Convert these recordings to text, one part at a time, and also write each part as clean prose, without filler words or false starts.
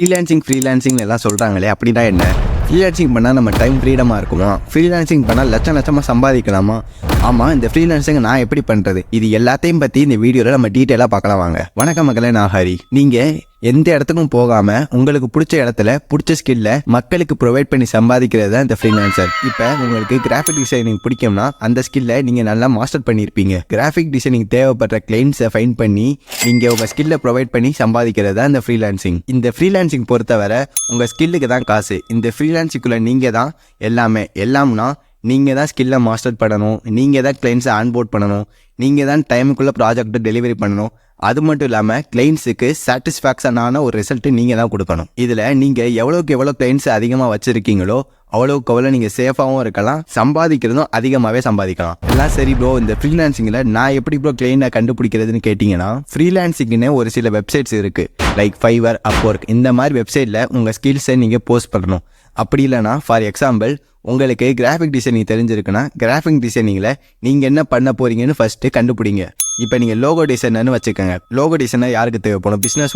Freelancing எல்லாம் சொல்கிறாங்களே, அப்படின்னா என்ன? ஃப்ரீலான்சிங் பண்ணால் நம்ம டைம் ஃப்ரீடமாக இருக்குமா? ஃப்ரீலான்சிங் பண்ணால் லட்சமாக சம்பாதிக்கலாமா? ஆமாம், இந்த ஃப்ரீலான்சிங் நான் எப்படி பண்ணுறது? இது எல்லாத்தையும் பற்றி இந்த வீடியோவில் நம்ம டீட்டெயிலாக பார்க்கலாம் வாங்க. வணக்கம் மக்களே, நான் ஹரி. நீங்கள் எந்த இடத்துக்கும் போகாமல் உங்களுக்கு பிடிச்ச இடத்துல பிடிச்ச ஸ்கில்ல மக்களுக்கு ப்ரொவைட் பண்ணி சம்பாதிக்கிறது தான் இந்த ஃப்ரீலான்சர். இப்போ உங்களுக்கு கிராஃபிக் டிசைனிங் பிடிக்கும்னா அந்த ஸ்கில்லை நீங்கள் நல்லா மாஸ்டர் பண்ணியிருப்பீங்க. கிராஃபிக் டிசைனிங் தேவைப்படுற கிளைண்ட்ஸை ஃபைண்ட் பண்ணி நீங்கள் உங்கள் ஸ்கில்லை ப்ரொவைட் பண்ணி சம்பாதிக்கிறது தான் இந்த ஃப்ரீலான்சிங். இந்த ஃப்ரீலான்சிங் பொறுத்தவரை உங்கள் ஸ்கில்லுக்கு தான் காசு. இந்த ஃப்ரீலான்சிங்குள்ளே நீங்கள் தான் எல்லாம்னா நீங்கள் தான் ஸ்கில்லை மாஸ்டர் பண்ணணும், நீங்கள் தான் கிளைண்ட்ஸை ஆன்போர்ட் பண்ணணும், நீங்கள் தான் டைமுக்குள்ளே ப்ராஜெக்ட்டை டெலிவரி பண்ணணும். அது மட்டும் இல்லாமல் கிளைண்ட்ஸுக்கு சாட்டிஸ்ஃபேக்ஷனான ஒரு ரிசல்ட்டு நீங்கள் தான் கொடுக்கணும். இதில் நீங்கள் எவ்வளோக்கு எவ்வளோ கிளைண்ட்ஸ் அதிகமாக வச்சுருக்கீங்களோ அவ்வளோக்கு அவ்வளோ நீங்கள் சேஃபாகவும் இருக்கலாம், சம்பாதிக்கிறதும் அதிகமாகவே சம்பாதிக்கலாம். எல்லாம் சரி ப்ரோ, இந்த ஃப்ரீலான்சிங்கில் நான் எப்படி ப்ரோ கிளைண்ட்டை கண்டுபிடிக்கிறதுன்னு கேட்டிங்கன்னா, ஃப்ரீலான்சிங்னு ஒரு சில வெப்சைட்ஸ் இருக்குது. லைக் ஃபைவர், அப்வொர்க், இந்த மாதிரி வெப்சைட்டில் உங்கள் ஸ்கில்ஸை நீங்கள் போஸ்ட் பண்ணணும். அப்படி இல்லைனா ஃபார் எக்ஸாம்பிள் உங்களுக்கு கிராஃபிக் டிசைனிங் தெரிஞ்சிருக்குன்னா கிராஃபிக் டிசைனிங்கில் நீங்கள் என்ன பண்ண போகிறீங்கன்னு ஃபஸ்ட்டு கண்டுபிடிங்க. இப்போ நீங்கள் லோகோ டிசைனர்னு வச்சுக்கோங்க. லோகோ டிசைனர் யாருக்கு தேவைப்படும்? பிஸ்னஸ்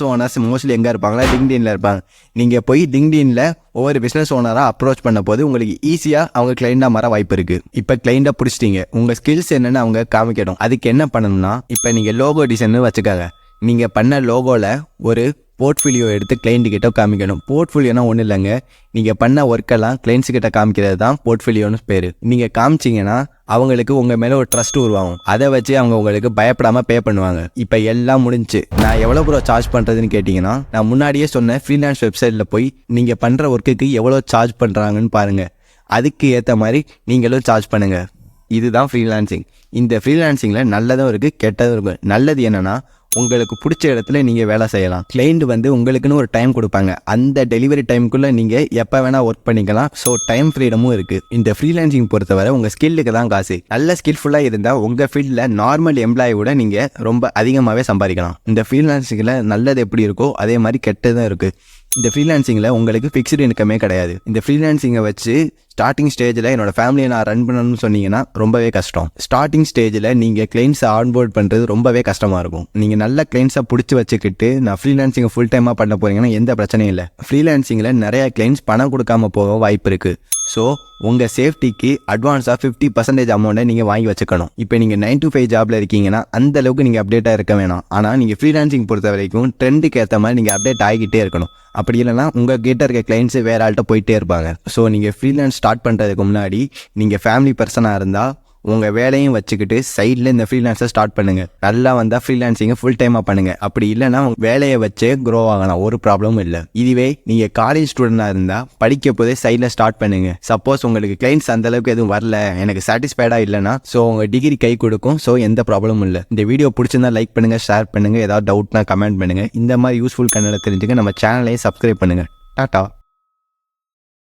ஓனர்ஸ் மோஸ்ட்லி எங்கே இருப்பாங்களா? லிங்க்டின்ல இருப்பாங்க. நீங்கள் போய் லிங்க்டின்ல ஒவ்வொரு பிஸ்னஸ் ஓனராக அப்ரோச் பண்ண போது உங்களுக்கு ஈஸியாக அவங்க கிளைண்டாக மாற வாய்ப்பு இருக்குது. இப்போ கிளைண்டாக பிடிச்சிட்டிங்க, உங்கள் ஸ்கில்ஸ் என்னென்னு அவங்க காமிக்கணும். அதுக்கு என்ன பண்ணணும்னா, இப்போ நீங்கள் லோகோ டிசைன்னு வச்சுக்காங்க. நீங்கள் பண்ண லோகோவில் ஒரு போர்ட்ஃபோலியோ எடுத்து கிளைண்ட்டுக்கிட்ட காமிக்கணும். போர்ட்ஃபோலியோனா ஒன்றும் இல்லைங்க, நீங்கள் பண்ண ஒர்க்கெல்லாம் கிளைண்ட்ஸுக்கிட்ட காமிக்கிறது தான் போர்ட்ஃபோலியோன்னு பேர். நீங்கள் காமிச்சிங்கன்னா அவங்களுக்கு உங்கள் மேலே ஒரு ட்ரஸ்ட் உருவாகும். அதை வச்சு அவங்க உங்களுக்கு பயப்படாமல் பே பண்ணுவாங்க. இப்போ எல்லாம் முடிஞ்சு நான் எவ்வளோ ப்ரோ சார்ஜ் பண்ணுறதுன்னு கேட்டிங்கன்னா, நான் முன்னாடியே சொன்ன ஃப்ரீலான்ஸ் வெப்சைட்டில் போய் நீங்கள் பண்ணுற ஒர்க்குக்கு எவ்வளோ சார்ஜ் பண்ணுறாங்கன்னு பாருங்கள். அதுக்கு ஏற்ற மாதிரி நீங்களும் சார்ஜ் பண்ணுங்கள். இதுதான் ஃப்ரீலான்சிங். இந்த ஃப்ரீலான்சிங்கில் நல்லதும் இருக்குது, கெட்டதும் இருக்குது. நல்லது என்னென்னா, உங்களுக்கு பிடிச்ச இடத்துல நீங்கள் வேலை செய்யலாம். கிளைண்ட் உங்களுக்குன்னு ஒரு டைம் கொடுப்பாங்க. அந்த டெலிவரி டைமுக்குள்ளே நீங்கள் எப்போ வேணால் ஒர்க் பண்ணிக்கலாம். ஸோ டைம் ஃப்ரீடமும் இருக்குது. இந்த ஃப்ரீலான்சிங் பொறுத்தவரை உங்கள் ஸ்கில்லுக்கு தான் காசு. நல்ல ஸ்கில்ஃபுல்லாக இருந்தால் உங்கள் ஃபீல்டில் நார்மல் எம்ப்ளாயோட நீங்கள் ரொம்ப அதிகமாகவே சம்பாதிக்கலாம். இந்த ஃப்ரீலான்சிங்கில் நல்லது எப்படி இருக்கோ அதே மாதிரி கெட்டதும் இருக்குது. இந்த ஃப்ரீலான்சிங்கில் உங்களுக்கு ஃபிக்ஸ்டு இன்கமே கிடையாது. இந்த ஃப்ரீலான்சிங்கை வச்சு ஸ்டார்டிங் ஸ்டேஜில் என்னோடய ஃபேமிலியை நான் ரன் பண்ணணும்னு சொன்னீங்கன்னா ரொம்பவே கஷ்டம். ஸ்டார்டிங் ஸ்டேஜில் நீங்கள் கிளைண்ட்ஸை ஆன்போர்ட் பண்ணுறது ரொம்பவே கஷ்டமாக இருக்கும். நீங்கள் நல்ல கிளைண்ட்ஸை பிடிச்சி வச்சுக்கிட்டு நான் ஃப்ரீலான்சிங்கை ஃபுல் டைமாக பண்ண போகிறீங்கன்னா எந்த பிரச்சனையும் இல்லை. ஃப்ரீலான்சிங்கில் நிறையா கிளைண்ட்ஸ் பணம் கொடுக்காம போக வாய்ப்பு இருக்குது. ஸோ உங்கள் சேஃப்டிக்கு அட்வான்ஸாக 50% அமௌண்ட்டை நீங்கள் வாங்கி வச்சுக்கணும். இப்போ நீங்கள் 9 to 5 ஜாபில் இருக்கீங்கன்னா அந்த அளவுக்கு நீங்கள் அப்டேட்டாக இருக்க வேணாம். ஆனால் நீங்கள் ஃப்ரீலான்சிங் பொறுத்த வரைக்கும் ட்ரெண்டுக்கு ஏற்ற மாதிரி நீங்கள் அப்டேட் ஆகிக்கிட்டே இருக்கணும். அப்படி இல்லைனா உங்கள் கிட்ட இருக்க கிளைண்ட்ஸு வேறு ஆள்கிட்ட போயிட்டே இருப்பாங்க. ஸோ நீங்கள் ஃப்ரீலான்ஸ் ஸ்டார்ட் பண்ணுறதுக்கு முன்னாடி நீங்கள் ஃபேமிலி பர்சனாக இருந்தால் உங்கள் வேலையும் வச்சுக்கிட்டு சைடில் இந்த ஃப்ரீலான்ஸை ஸ்டார்ட் பண்ணுங்கள். நல்லா வந்தால் ஃப்ரீலான்சிங்கை ஃபுல் டைமாக பண்ணுங்கள். அப்படி இல்லைனா உங்கள் வேலையை வச்சே க்ரோ ஆகலாம், ஒரு ப்ராப்ளமும் இல்லை. இதுவே நீங்கள் காலேஜ் ஸ்டூடெண்டாக இருந்தால் படிக்க போதே சைடில் ஸ்டார்ட் பண்ணுங்கள். சப்போஸ் உங்களுக்கு கிளைண்ட்ஸ் அந்தளவுக்கு எதுவும் வரல, எனக்கு சாட்டிஸ்ஃபைடாக இல்லைனா ஸோ உங்கள் டிகிரி கை கொடுக்கும். ஸோ எந்த ப்ராப்ளமும் இல்லை. இந்த வீடியோ பிடிச்சிருந்தா லைக் பண்ணுங்கள், ஷேர் பண்ணுங்கள், ஏதாவது டவுட்னா கமெண்ட் பண்ணுங்கள். இந்த மாதிரி யூஸ்ஃபுல் கண்டென்ட் தெரிஞ்சுக்க நம்ம சேனலையும் சப்ஸ்கிரைப் பண்ணுங்கள். டாட்டா.